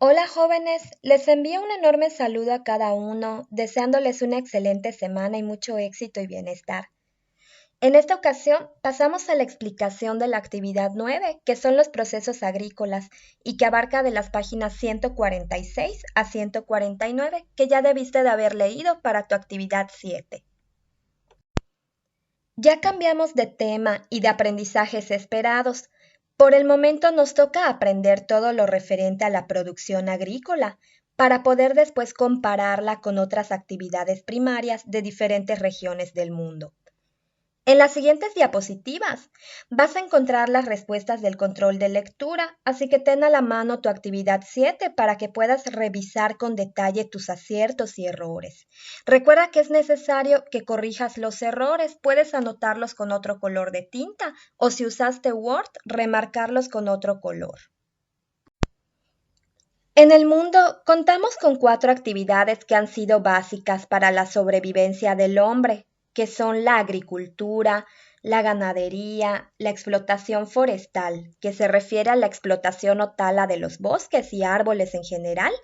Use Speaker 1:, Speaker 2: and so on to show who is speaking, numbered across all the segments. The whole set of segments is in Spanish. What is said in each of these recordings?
Speaker 1: Hola jóvenes, les envío un enorme saludo a cada uno, deseándoles una excelente semana y mucho éxito y bienestar. En esta ocasión pasamos a la explicación de la actividad 9, que son los procesos agrícolas, y que abarca de las páginas 146 a 149, que ya debiste de haber leído para tu actividad 7. Ya cambiamos de tema y de aprendizajes esperados. Por el momento nos toca aprender todo lo referente a la producción agrícola para poder después compararla con otras actividades primarias de diferentes regiones del mundo. En las siguientes diapositivas vas a encontrar las respuestas del control de lectura, así que ten a la mano tu actividad 7 para que puedas revisar con detalle tus aciertos y errores. Recuerda que es necesario que corrijas los errores, puedes anotarlos con otro color de tinta o si usaste Word, remarcarlos con otro color. En el mundo contamos con 4 actividades que han sido básicas para la sobrevivencia del hombre, que son la agricultura, la ganadería, la explotación forestal, que se refiere a la explotación o tala de los bosques y árboles en general,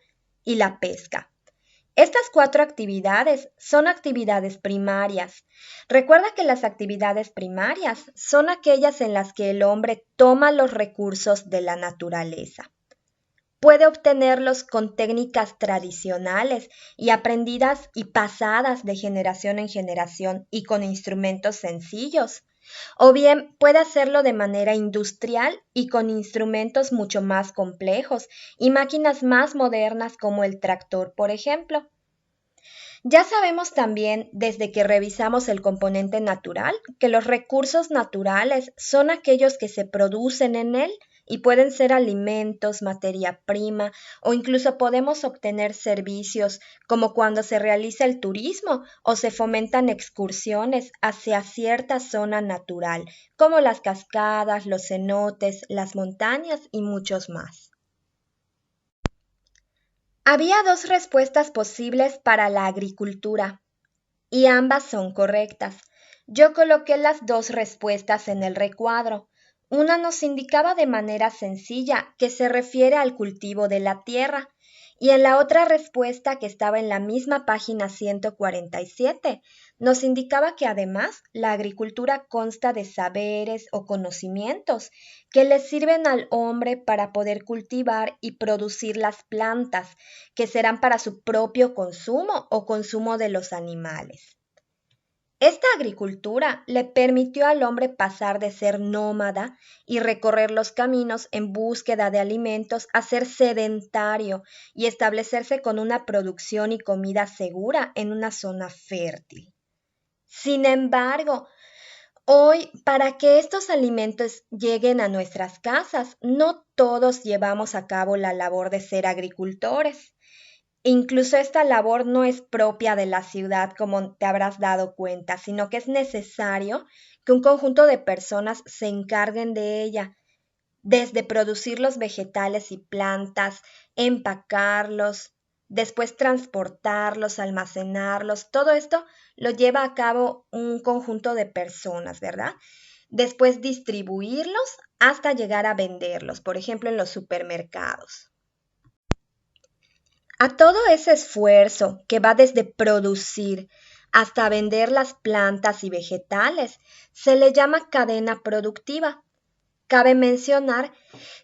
Speaker 1: y la pesca. Estas 4 actividades son actividades primarias. Recuerda que las actividades primarias son aquellas en las que el hombre toma los recursos de la naturaleza. Puede obtenerlos con técnicas tradicionales y aprendidas y pasadas de generación en generación y con instrumentos sencillos. O bien puede hacerlo de manera industrial y con instrumentos mucho más complejos y máquinas más modernas como el tractor, por ejemplo. Ya sabemos también, desde que revisamos el componente natural, que los recursos naturales son aquellos que se producen en él y pueden ser alimentos, materia prima o incluso podemos obtener servicios como cuando se realiza el turismo o se fomentan excursiones hacia cierta zona natural, como las cascadas, los cenotes, las montañas y muchos más. Había 2 respuestas posibles para la agricultura y ambas son correctas. Yo coloqué las 2 respuestas en el recuadro. Una nos indicaba de manera sencilla que se refiere al cultivo de la tierra y en la otra respuesta que estaba en la misma página 147 nos indicaba que además la agricultura consta de saberes o conocimientos que le sirven al hombre para poder cultivar y producir las plantas que serán para su propio consumo o consumo de los animales. Esta agricultura le permitió al hombre pasar de ser nómada y recorrer los caminos en búsqueda de alimentos a ser sedentario y establecerse con una producción y comida segura en una zona fértil. Sin embargo, hoy, para que estos alimentos lleguen a nuestras casas, no todos llevamos a cabo la labor de ser agricultores. Incluso esta labor no es propia de la ciudad, como te habrás dado cuenta, sino que es necesario que un conjunto de personas se encarguen de ella, desde producir los vegetales y plantas, empacarlos, después transportarlos, almacenarlos. Todo esto lo lleva a cabo un conjunto de personas, ¿verdad? Después distribuirlos hasta llegar a venderlos, por ejemplo, en los supermercados. A todo ese esfuerzo que va desde producir hasta vender las plantas y vegetales, se le llama cadena productiva. Cabe mencionar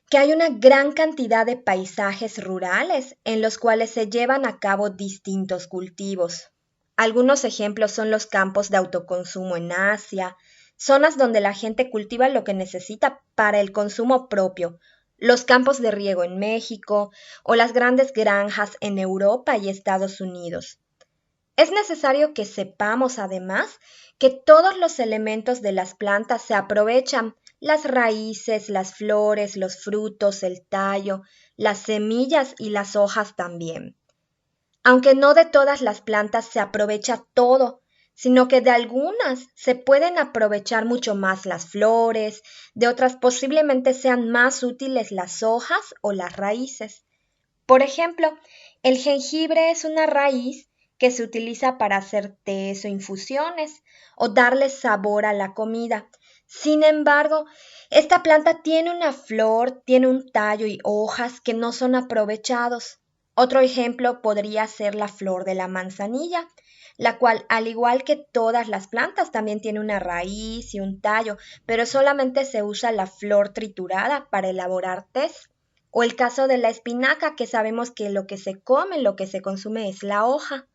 Speaker 1: que hay una gran cantidad de paisajes rurales en los cuales se llevan a cabo distintos cultivos. Algunos ejemplos son los campos de autoconsumo en Asia, zonas donde la gente cultiva lo que necesita para el consumo propio, los campos de riego en México o las grandes granjas en Europa y Estados Unidos. Es necesario que sepamos además que todos los elementos de las plantas se aprovechan, las raíces, las flores, los frutos, el tallo, las semillas y las hojas también. Aunque no de todas las plantas se aprovecha todo, sino que de algunas se pueden aprovechar mucho más las flores, de otras posiblemente sean más útiles las hojas o las raíces. Por ejemplo, el jengibre es una raíz que se utiliza para hacer tés o infusiones o darle sabor a la comida. Sin embargo, esta planta tiene una flor, tiene un tallo y hojas que no son aprovechados. Otro ejemplo podría ser la flor de la manzanilla, la cual, al igual que todas las plantas, también tiene una raíz y un tallo, pero solamente se usa la flor triturada para elaborar tés. O el caso de la espinaca, que sabemos que lo que se come, lo que se consume es la hoja.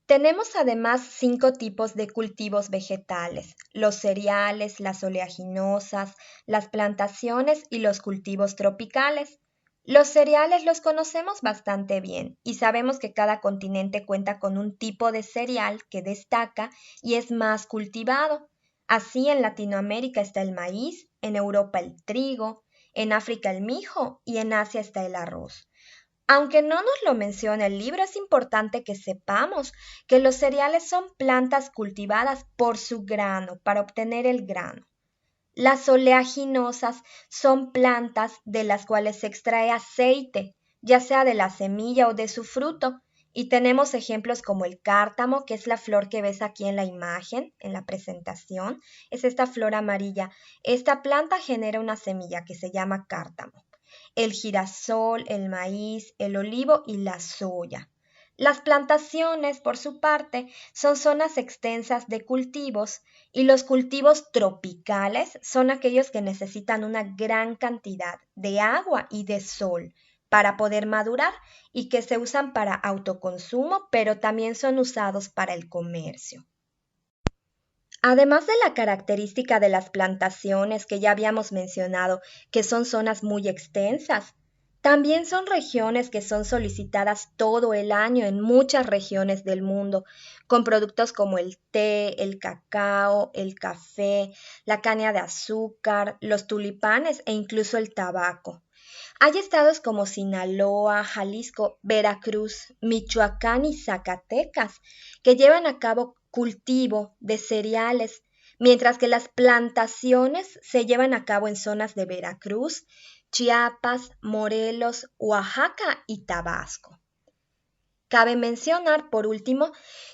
Speaker 1: Tenemos además 5 tipos de cultivos vegetales: los cereales, las oleaginosas, las plantaciones y los cultivos tropicales. Los cereales los conocemos bastante bien y sabemos que cada continente cuenta con un tipo de cereal que destaca y es más cultivado. Así en Latinoamérica está el maíz, en Europa el trigo, en África el mijo y en Asia está el arroz. Aunque no nos lo menciona el libro, es importante que sepamos que los cereales son plantas cultivadas por su grano, para obtener el grano. Las oleaginosas son plantas de las cuales se extrae aceite, ya sea de la semilla o de su fruto, y tenemos ejemplos como el cártamo, que es la flor que ves aquí en la imagen, en la presentación, es esta flor amarilla. Esta planta genera una semilla que se llama cártamo: el girasol, el maíz, el olivo y la soya. Las plantaciones, por su parte, son zonas extensas de cultivos, y los cultivos tropicales son aquellos que necesitan una gran cantidad de agua y de sol para poder madurar y que se usan para autoconsumo, pero también son usados para el comercio. Además de la característica de las plantaciones que ya habíamos mencionado, que son zonas muy extensas, también son regiones que son solicitadas todo el año en muchas regiones del mundo, con productos como el té, el cacao, el café, la caña de azúcar, los tulipanes e incluso el tabaco. Hay estados como Sinaloa, Jalisco, Veracruz, Michoacán y Zacatecas que llevan a cabo cultivo de cereales, mientras que las plantaciones se llevan a cabo en zonas de Veracruz, Chiapas, Morelos, Oaxaca y Tabasco. Cabe mencionar, por último,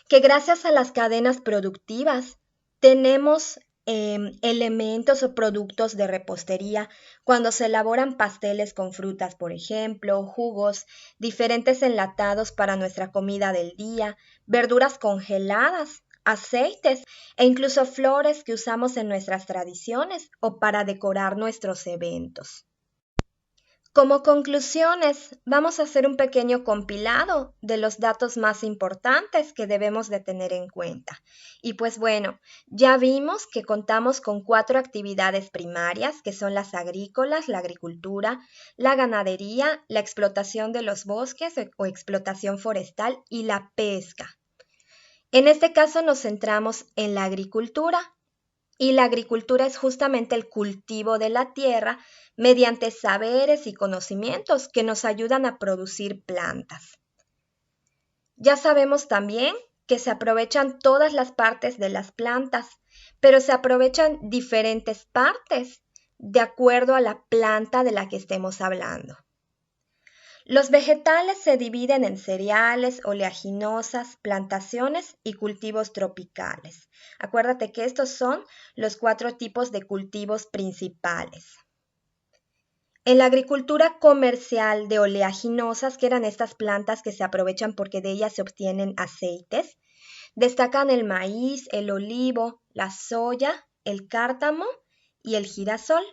Speaker 1: que gracias a las cadenas productivas tenemos elementos o productos de repostería cuando se elaboran pasteles con frutas, por ejemplo, jugos, diferentes enlatados para nuestra comida del día, verduras congeladas, aceites e incluso flores que usamos en nuestras tradiciones o para decorar nuestros eventos. Como conclusiones, vamos a hacer un pequeño compilado de los datos más importantes que debemos de tener en cuenta. Y pues bueno, ya vimos que contamos con 4 actividades primarias, que son las agrícolas, la agricultura, la ganadería, la explotación de los bosques o explotación forestal y la pesca. En este caso nos centramos en la agricultura, y la agricultura es justamente el cultivo de la tierra mediante saberes y conocimientos que nos ayudan a producir plantas. Ya sabemos también que se aprovechan todas las partes de las plantas, pero se aprovechan diferentes partes de acuerdo a la planta de la que estemos hablando. Los vegetales se dividen en cereales, oleaginosas, plantaciones y cultivos tropicales. Acuérdate que estos son los 4 tipos de cultivos principales. En la agricultura comercial de oleaginosas, que eran estas plantas que se aprovechan porque de ellas se obtienen aceites, destacan el maíz, el olivo, la soya, el cártamo y el girasol.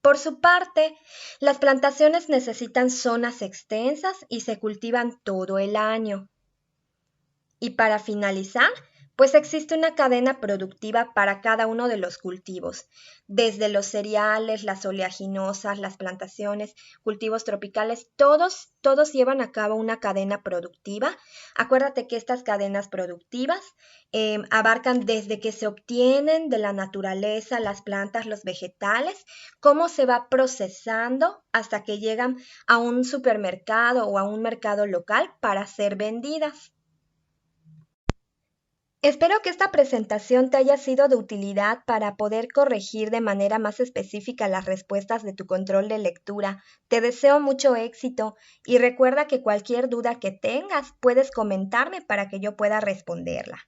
Speaker 1: Por su parte, las plantaciones necesitan zonas extensas y se cultivan todo el año. Y para finalizar, pues existe una cadena productiva para cada uno de los cultivos, desde los cereales, las oleaginosas, las plantaciones, cultivos tropicales, todos llevan a cabo una cadena productiva. Acuérdate que estas cadenas productivas abarcan desde que se obtienen de la naturaleza las plantas, los vegetales, cómo se va procesando hasta que llegan a un supermercado o a un mercado local para ser vendidas. Espero que esta presentación te haya sido de utilidad para poder corregir de manera más específica las respuestas de tu control de lectura. Te deseo mucho éxito y recuerda que cualquier duda que tengas puedes comentarme para que yo pueda responderla.